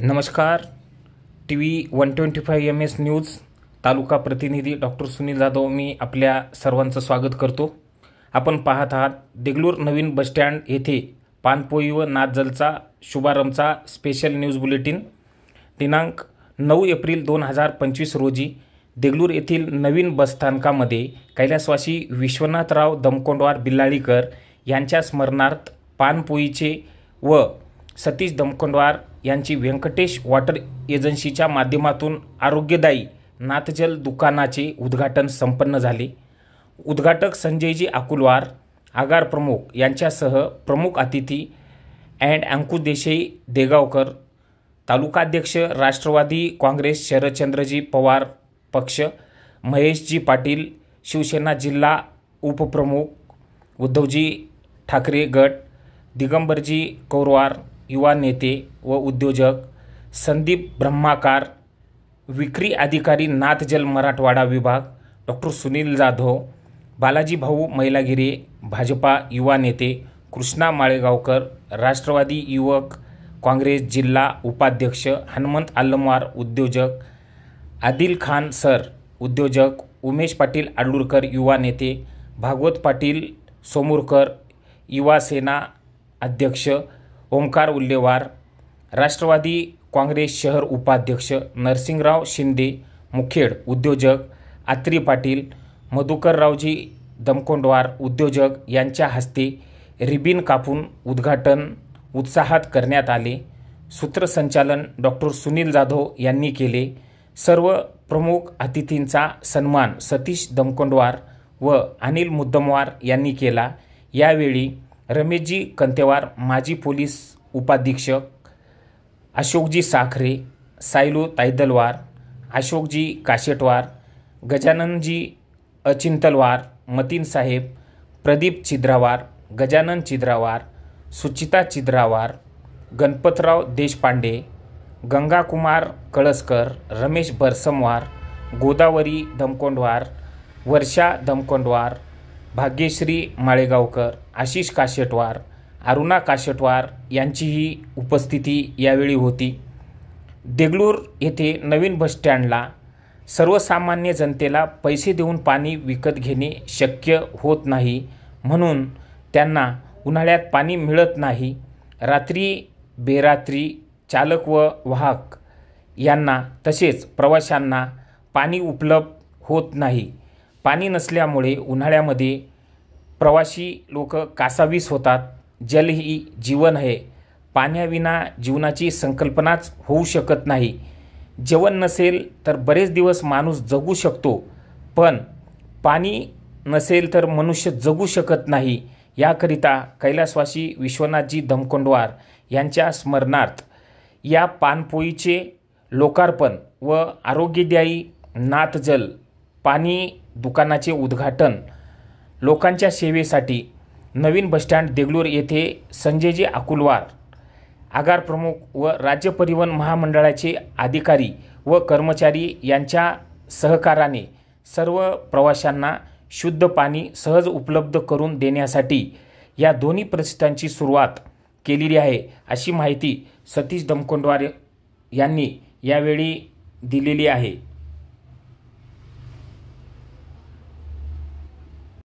नमस्कार. TV 125 MS news तालुका प्रतिनिधी doctor Sunil Jadhav मी आपल्या सर्वांचं स्वागत करतो. आपण पाहत आहात देगलूर नवीन बस स्टँड येथे पानपोई व नाथजलचा शुभारंभचा स्पेशल न्यूज बुलेटिन दिनांक 9 एप्रिल 2025 रोजी देगलूर येथील नवीन बसस्थानकामध्ये कैलासवासी विश्वनाथराव दमकोंडवार बिल्लाळीकर यांच्या स्मरणार्थ पानपोईचे व सतीश दमकोंडवार यांची व्यंकटेश वॉटर एजन्सीच्या माध्यमातून आरोग्यदायी नाथजल दुकानाचे उद्घाटन संपन्न झाले. उद्घाटक संजयजी अकुलवार आगार प्रमुख यांच्यासह प्रमुख अतिथी अंकुश देसाई देगावकर, तालुकाध्यक्ष राष्ट्रवादी काँग्रेस शरदचंद्रजी पवार पक्ष, महेशजी पाटील शिवसेना जिल्हा उपप्रमुख, उद्धवजी ठाकरे गट, दिगंबरजी कौरवार युवा नेते व उद्योजक, संदीप ब्रह्माकार विक्री अधिकारी नाथजल मराठवाडा विभाग, डॉक्टर सुनील जाधव, बालाजी भाऊ मैलागिरे भाजपा युवा नेते, कृष्णा माळेगावकर राष्ट्रवादी युवक काँग्रेस जिल्हा उपाध्यक्ष, हनुमंत आलमवार उद्योजक, आदिल खान सर उद्योजक, उमेश पाटील आडूरकर युवा नेते, भागवत पाटील सोमुरकर युवा सेना अध्यक्ष, ओमकार उल्लेवार राष्ट्रवादी काँग्रेस शहर उपाध्यक्ष, नरसिंगराव शिंदे मुखेड उद्योजक, आत्री पाटील, मधुकररावजी दमकोंडवार उद्योजक यांच्या हस्ते रिबीन कापून उद्घाटन उत्साहात करण्यात आले. सूत्रसंचालन डॉक्टर सुनील जाधव यांनी केले. सर्व प्रमुख अतिथींचा सन्मान सतीश दमकोंडवार व अनिल मुद्दमवार यांनी केला. यावेळी रमेशजी कंतेवार माजी पोलीस उपाधीक्षक, अशोकजी साखरे, सायलू तायदलवार, अशोकजी काशेटवार, गजाननजी अचिंतलवार, मतीन साहेब, प्रदीप चिद्रावार, गजानन चिद्रावार, सुचिता चिद्रावार, गणपतराव देशपांडे, गंगाकुमार कळसकर, रमेश बरसमवार, गोदावरी दमकोंडवार, वर्षा दमकोंडवार, भाग्यश्री माळेगावकर, आशिष काशेटवार, अरुणा काशेटवार यांचीही उपस्थिती यावेळी होती. देगलूर येथे नवीन बस स्टँडला सर्वसामान्य जनतेला पैसे देऊन पाणी विकत घेणे शक्य होत नाही, म्हणून त्यांना उन्हाळ्यात पाणी मिळत नाही. रात्री बेरात्री चालक व वाहक यांना तसेच प्रवाशांना पाणी उपलब्ध होत नाही. पाणी नसल्यामुळे उन्हाळ्यामध्ये प्रवासी लोक कासावीस होतात. जल ही जीवन आहे. पाण्याविना जीवनाची संकल्पनाच होऊ शकत नाही. जेवण नसेल तर बरेच दिवस माणूस जगू शकतो, पण पाणी नसेल तर मनुष्य जगू शकत नाही. याकरिता कैलासवासी विश्वनाथजी दमकोंडवार यांच्या स्मरणार्थ या पानपोईचे लोकार्पण व आरोग्यदायी नाथजल पाणी दुकानाचे उद्घाटन लोकांच्या सेवेसाठी नवीन बसस्टँड देगलूर येथे संजयजी अकुलवार आगार प्रमुख व राज्य परिवहन महामंडळाचे अधिकारी व कर्मचारी यांच्या सहकाराने सर्व प्रवाशांना शुद्ध पाणी सहज उपलब्ध करून देण्यासाठी या दोन्ही प्रतिष्ठानची सुरुवात केलेली आहे, अशी माहिती सतीश दमकोंडवार यांनी यावेळी दिलेली आहे.